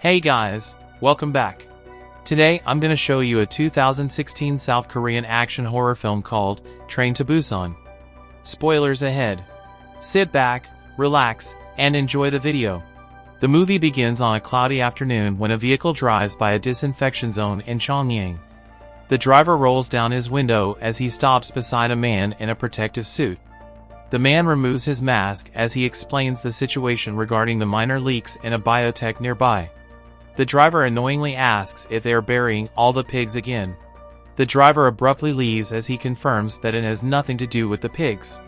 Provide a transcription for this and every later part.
Hey guys, welcome back. Today I'm gonna show you a 2016 South Korean action horror film called Train to Busan. Spoilers ahead. Sit back, relax, and enjoy the video. The movie begins on a cloudy afternoon when a vehicle drives by a disinfection zone in Chongyang. The driver rolls down his window as he stops beside a man in a protective suit. The man removes his mask as he explains the situation regarding the minor leaks in a biotech nearby. The driver annoyingly asks if they are burying all the pigs again. The driver abruptly leaves as he confirms that it has nothing to do with the pigs.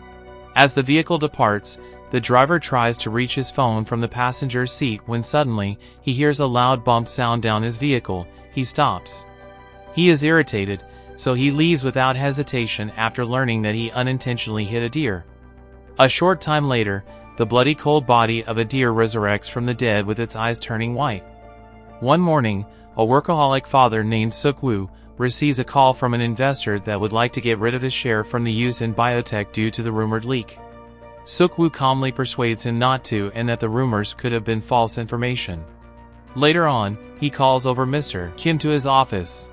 As the vehicle departs, the driver tries to reach his phone from the passenger seat when suddenly, he hears a loud bump sound down his vehicle. He stops. He is irritated, so he leaves without hesitation after learning that he unintentionally hit a deer. A short time later, the bloody cold body of a deer resurrects from the dead with its eyes turning white. One morning, a workaholic father named Suk-woo receives a call from an investor that would like to get rid of his share from the use in biotech due to the rumored leak. Suk-woo calmly persuades him not to and that the rumors could have been false information. Later on, he calls over Mr. Kim to his office.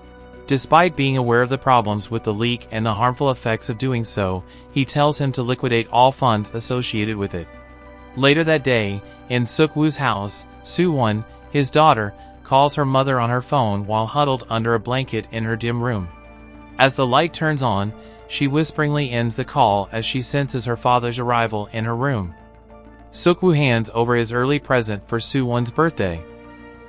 Despite being aware of the problems with the leak and the harmful effects of doing so, he tells him to liquidate all funds associated with it. Later that day, in Suk-woo's house, Soo-won, his daughter, calls her mother on her phone while huddled under a blanket in her dim room. As the light turns on, she whisperingly ends the call as she senses her father's arrival in her room. Suk-woo hands over his early present for Soo-won's birthday.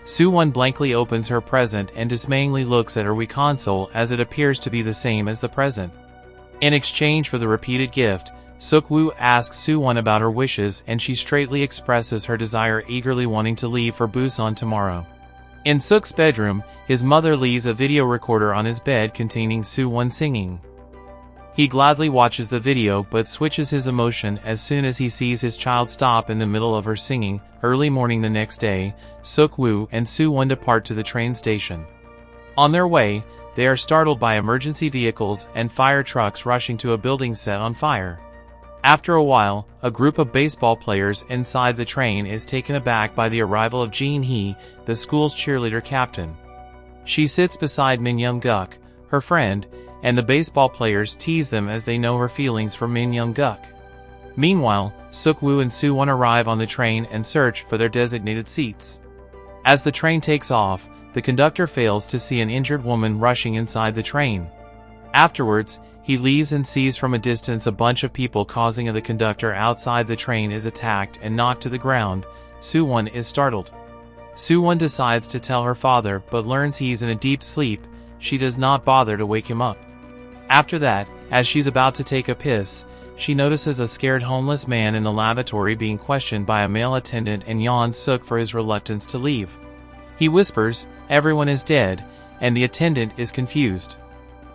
Soo-won blankly opens her present and dismayingly looks at her Wii console as it appears to be the same as the present. In exchange for the repeated gift, Suk-woo asks Soo-won about her wishes and she straightly expresses her desire, eagerly wanting to leave for Busan tomorrow. In Suk's bedroom, his mother leaves a video recorder on his bed containing Soo-won singing. He gladly watches the video but switches his emotion as soon as he sees his child stop in the middle of her singing. Early morning the next day, Suk-woo and Soo-won depart to the train station. On their way, they are startled by emergency vehicles and fire trucks rushing to a building set on fire. After a while, a group of baseball players inside the train is taken aback by the arrival of Jin-hee, the school's cheerleader captain. She sits beside Min Young-guk, her friend, and the baseball players tease them as they know her feelings for Min Young-guk. Meanwhile, Suk-woo and Soo-won arrive on the train and search for their designated seats. As the train takes off, the conductor fails to see an injured woman rushing inside the train. Afterwards, he leaves and sees from a distance a bunch of people, causing the conductor outside the train is attacked and knocked to the ground. Soo-won is startled. Soo-won decides to tell her father but learns he's in a deep sleep. She does not bother to wake him up. After that, as she's about to take a piss, she notices a scared homeless man in the lavatory being questioned by a male attendant and yawns Suk for his reluctance to leave. He whispers, "Everyone is dead," and the attendant is confused.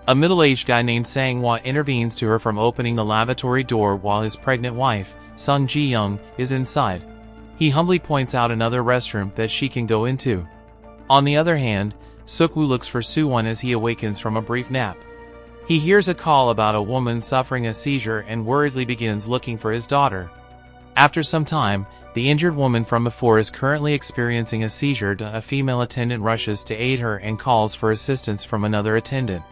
A middle-aged guy named Sang-hwa intervenes to her from opening the lavatory door while his pregnant wife, Sung Ji-young, is inside. He humbly points out another restroom that she can go into. On the other hand, Suk-woo looks for Soo-won as he awakens from a brief nap. He hears a call about a woman suffering a seizure and worriedly begins looking for his daughter. After some time, the injured woman from before is currently experiencing a seizure. A female attendant rushes to aid her and calls for assistance from another attendant.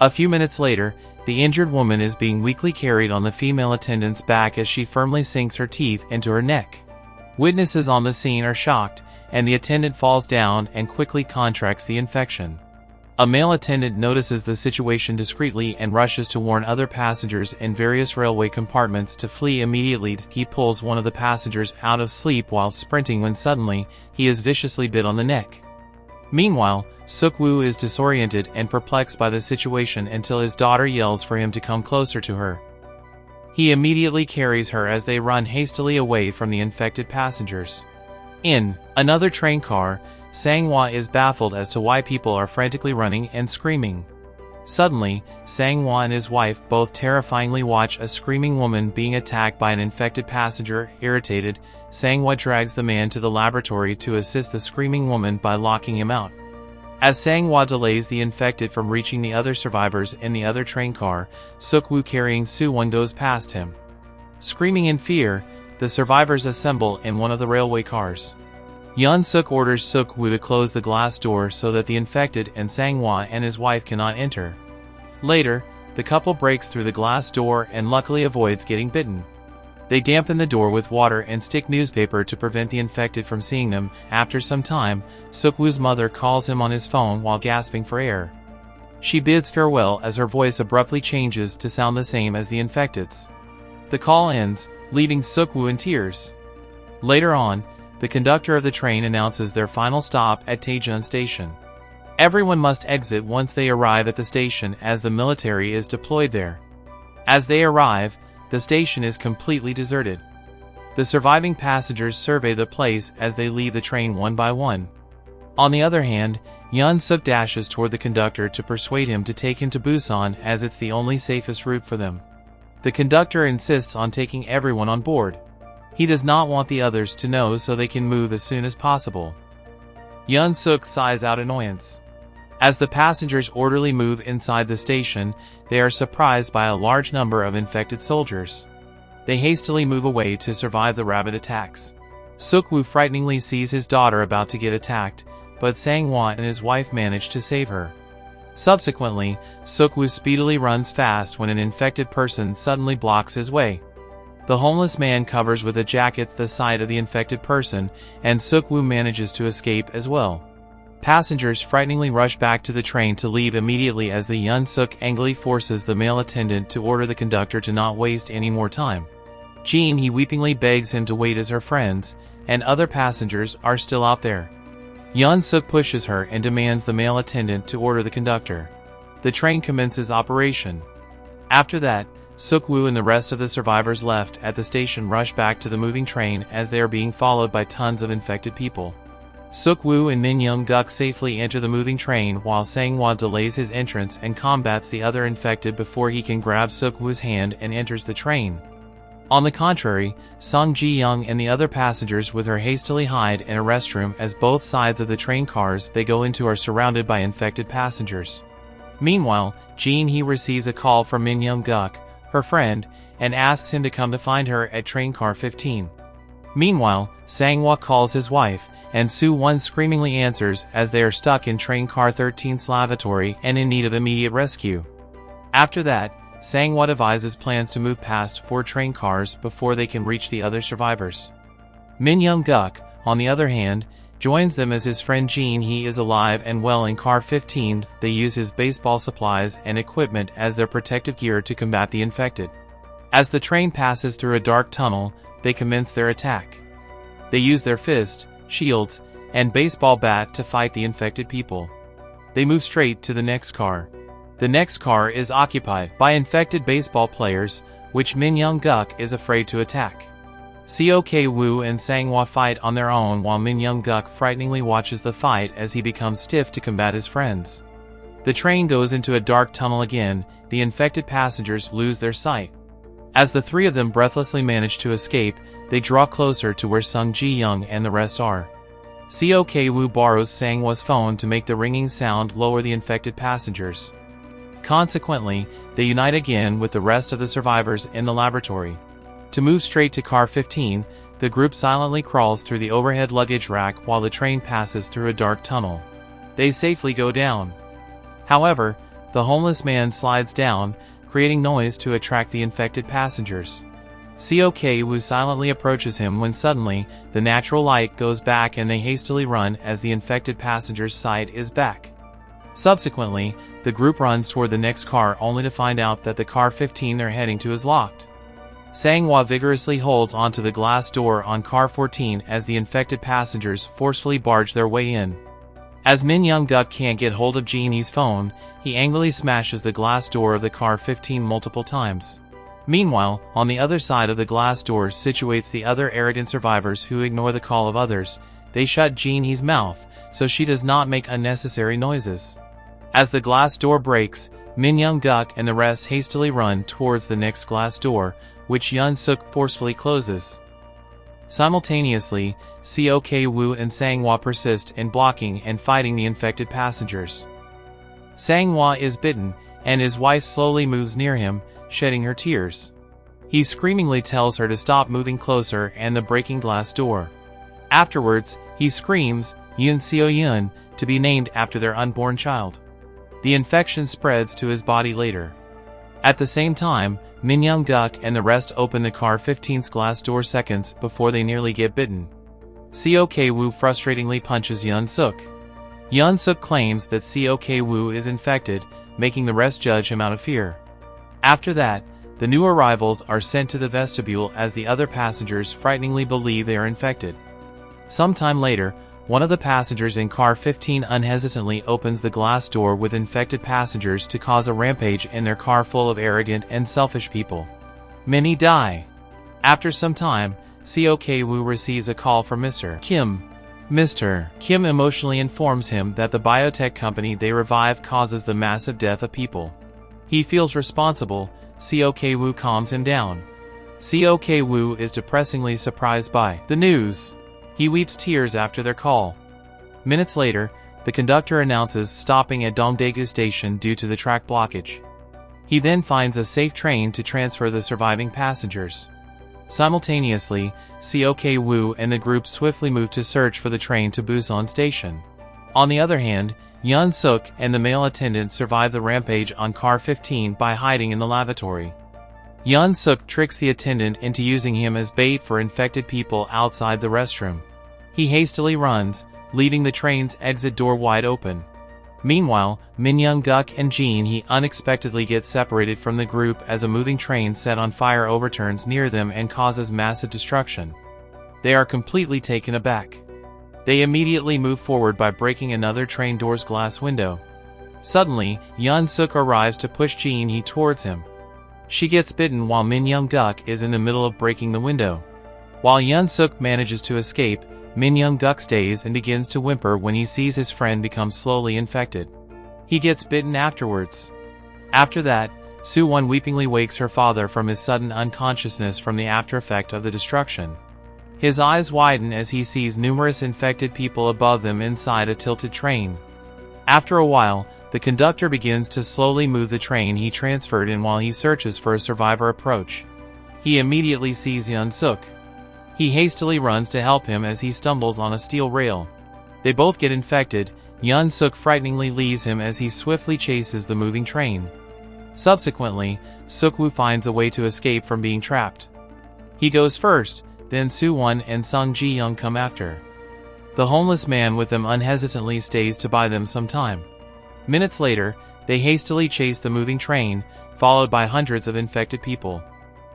A few minutes later, the injured woman is being weakly carried on the female attendant's back as she firmly sinks her teeth into her neck. Witnesses on the scene are shocked, and the attendant falls down and quickly contracts the infection. A male attendant notices the situation discreetly and rushes to warn other passengers in various railway compartments to flee immediately. He pulls one of the passengers out of sleep while sprinting when suddenly, he is viciously bit on the neck. Meanwhile, Suk-woo is disoriented and perplexed by the situation until his daughter yells for him to come closer to her. He immediately carries her as they run hastily away from the infected passengers. In another train car, Sang-hwa is baffled as to why people are frantically running and screaming. Suddenly, Sang-hwa and his wife both terrifyingly watch a screaming woman being attacked by an infected passenger. Irritated, Sang-hwa drags the man to the laboratory to assist the screaming woman by locking him out. As Sang-hwa delays the infected from reaching the other survivors in the other train car, Suk-woo carrying Soo-won goes past him. Screaming in fear, the survivors assemble in one of the railway cars. Yun Suk orders Suk Woo to close the glass door so that the infected and Sang-hwa and his wife cannot enter. Later, the couple breaks through the glass door and luckily avoids getting bitten. They dampen the door with water and stick newspaper to prevent the infected from seeing them. After some time, Suk-woo's mother calls him on his phone while gasping for air. She bids farewell as her voice abruptly changes to sound the same as the infected's. The call ends, leaving Suk-woo in tears. Later on, the conductor of the train announces their final stop at Daejeon Station. Everyone must exit once they arrive at the station as the military is deployed there. As they arrive, the station is completely deserted. The surviving passengers survey the place as they leave the train one by one. On the other hand, Yun Suk dashes toward the conductor to persuade him to take him to Busan as it's the only safest route for them. The conductor insists on taking everyone on board. He does not want the others to know so they can move as soon as possible. Yun Suk sighs out annoyance. As the passengers orderly move inside the station, they are surprised by a large number of infected soldiers. They hastily move away to survive the rabid attacks. Suk-woo frighteningly sees his daughter about to get attacked, but Sang-hwa and his wife manage to save her. Subsequently, Suk-woo speedily runs fast when an infected person suddenly blocks his way. The homeless man covers with a jacket the sight of the infected person, and Suk-woo manages to escape as well. Passengers frighteningly rush back to the train to leave immediately as the Yun Suk angrily forces the male attendant to order the conductor to not waste any more time. He weepingly begs him to wait as her friends and other passengers are still out there. Yun Suk pushes her and demands the male attendant to order the conductor. The train commences operation. After that, Suk-woo and the rest of the survivors left at the station rush back to the moving train as they are being followed by tons of infected people. Suk-woo and Min Young-guk safely enter the moving train while Sang-hwa delays his entrance and combats the other infected before he can grab Suk-woo's hand and enters the train. On the contrary, Sung Ji-young and the other passengers with her hastily hide in a restroom as both sides of the train cars they go into are surrounded by infected passengers. Meanwhile, Jin-hee receives a call from Min Young-guk, her friend, and asks him to come to find her at train car 15. Meanwhile, Sang-hwa calls his wife, and Soo-won screamingly answers as they are stuck in train car 13's lavatory and in need of immediate rescue. After that, Sang-hwa devises plans to move past 4 train cars before they can reach the other survivors. Min Young-guk, on the other hand, joins them as his friend Jin-hee is alive and well in car 15. They use his baseball supplies and equipment as their protective gear to combat the infected. As the train passes through a dark tunnel, they commence their attack. They use their fist, shields, and baseball bat to fight the infected people. They move straight to the next car. The next car is occupied by infected baseball players, which Min Young-guk is afraid to attack. Seok-woo and Sang-hwa fight on their own while Min Young-guk frighteningly watches the fight as he becomes stiff to combat his friends. The train goes into a dark tunnel again. The infected passengers lose their sight. As the 3 of them breathlessly manage to escape, they draw closer to where Sung Ji-young and the rest are. Seok-woo borrows Sang-hwa's phone to make the ringing sound lower the infected passengers. Consequently, they unite again with the rest of the survivors in the laboratory. To move straight to car 15, the group silently crawls through the overhead luggage rack while the train passes through a dark tunnel. They safely go down. However, the homeless man slides down, creating noise to attract the infected passengers. Seok-woo silently approaches him when suddenly, the natural light goes back and they hastily run as the infected passenger's sight is back. Subsequently, the group runs toward the next car only to find out that the car 15 they're heading to is locked. Sang-hwa vigorously holds onto the glass door on car 14 as the infected passengers forcefully barge their way in. As Min Young-guk can't get hold of Jin-hee's phone, he angrily smashes the glass door of the car 15 multiple times. Meanwhile, on the other side of the glass door situates the other arrogant survivors who ignore the call of others. They shut Jin-hee's mouth, so she does not make unnecessary noises. As the glass door breaks, Min Young-guk and the rest hastily run towards the next glass door, which Yun Suk forcefully closes. Simultaneously, Seok-woo and Sang-hwa persist in blocking and fighting the infected passengers. Sang-hwa is bitten, and his wife slowly moves near him, shedding her tears. He screamingly tells her to stop moving closer and the breaking glass door. Afterwards, He screams, "Yun Seo Yun," to be named after their unborn child. The infection spreads to his body later. At the same time, Min Young Guk and the rest open the car 15's glass door seconds before they nearly get bitten. Seok Woo frustratingly punches Yun Suk. Yun Suk claims that Seok Woo is infected, making the rest judge him out of fear. After that, the new arrivals are sent to the vestibule as the other passengers frighteningly believe they are infected. Sometime later, one of the passengers in car 15 unhesitantly opens the glass door with infected passengers to cause a rampage in their car full of arrogant and selfish people. Many die. After some time, Seok Woo receives a call from Mr. Kim. Mr. Kim emotionally informs him that the biotech company they revive causes the massive death of people. He feels responsible. Seok Woo calms him down. Seok Woo is depressingly surprised by the news. He weeps tears after their call. Minutes later, the conductor announces stopping at Dongdaegu Station due to the track blockage. He then finds a safe train to transfer the surviving passengers. Simultaneously, Seok Woo and the group swiftly move to search for the train to Busan Station. On the other hand, Yun Suk and the male attendant survive the rampage on car 15 by hiding in the lavatory. Yun Suk tricks the attendant into using him as bait for infected people outside the restroom. He hastily runs, leaving the train's exit door wide open. Meanwhile, Min Young Guk and Jin Hee unexpectedly get separated from the group as a moving train set on fire overturns near them and causes massive destruction. They are completely taken aback. They immediately move forward by breaking another train door's glass window. Suddenly, Yun Suk arrives to push Jin Hee towards him. She gets bitten while Min Young Guk is in the middle of breaking the window. While Yun Suk manages to escape, Min Young Guk stays and begins to whimper when he sees his friend become slowly infected. He gets bitten afterwards. After that, Soo-won weepingly wakes her father from his sudden unconsciousness from the after effect of the destruction. His eyes widen as he sees numerous infected people above them inside a tilted train. After a while, the conductor begins to slowly move the train he transferred in while he searches for a survivor approach. He immediately sees Yun Suk. He hastily runs to help him as he stumbles on a steel rail. They both get infected. Yun Suk frighteningly leaves him as he swiftly chases the moving train. Subsequently, Suk-woo finds a way to escape from being trapped. He goes first, then Soo-won and Sung Ji-young come after. The homeless man with them unhesitantly stays to buy them some time. Minutes later, they hastily chase the moving train, followed by hundreds of infected people.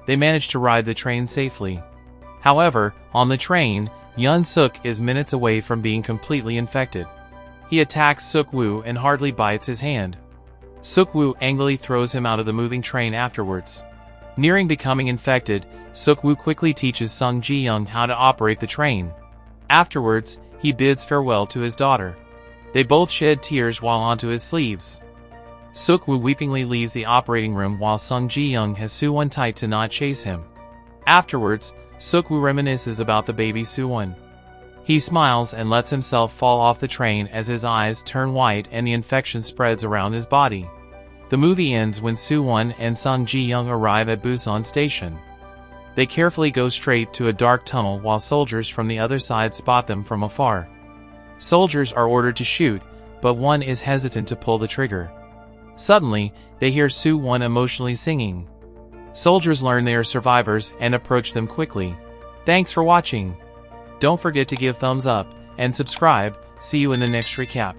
They manage to ride the train safely. However, on the train, Yun Suk is minutes away from being completely infected. He attacks Suk-woo and hardly bites his hand. Suk-woo angrily throws him out of the moving train afterwards. Nearing becoming infected, Suk-woo quickly teaches Sung Ji-young how to operate the train. Afterwards, he bids farewell to his daughter. They both shed tears while onto his sleeves. Suk-woo weepingly leaves the operating room while Sung Ji-young has Soo-won tight to not chase him. Afterwards, Suk-woo reminisces about the baby Soo-won. He smiles and lets himself fall off the train as his eyes turn white and the infection spreads around his body. The movie ends when Soo-won and Sung Ji-young arrive at Busan Station. They carefully go straight to a dark tunnel while soldiers from the other side spot them from afar. Soldiers are ordered to shoot, but one is hesitant to pull the trigger. Suddenly, they hear Soo-won emotionally singing. Soldiers learn they are survivors and approach them quickly. Thanks for watching. Don't forget to give thumbs up and subscribe. See you in the next recap.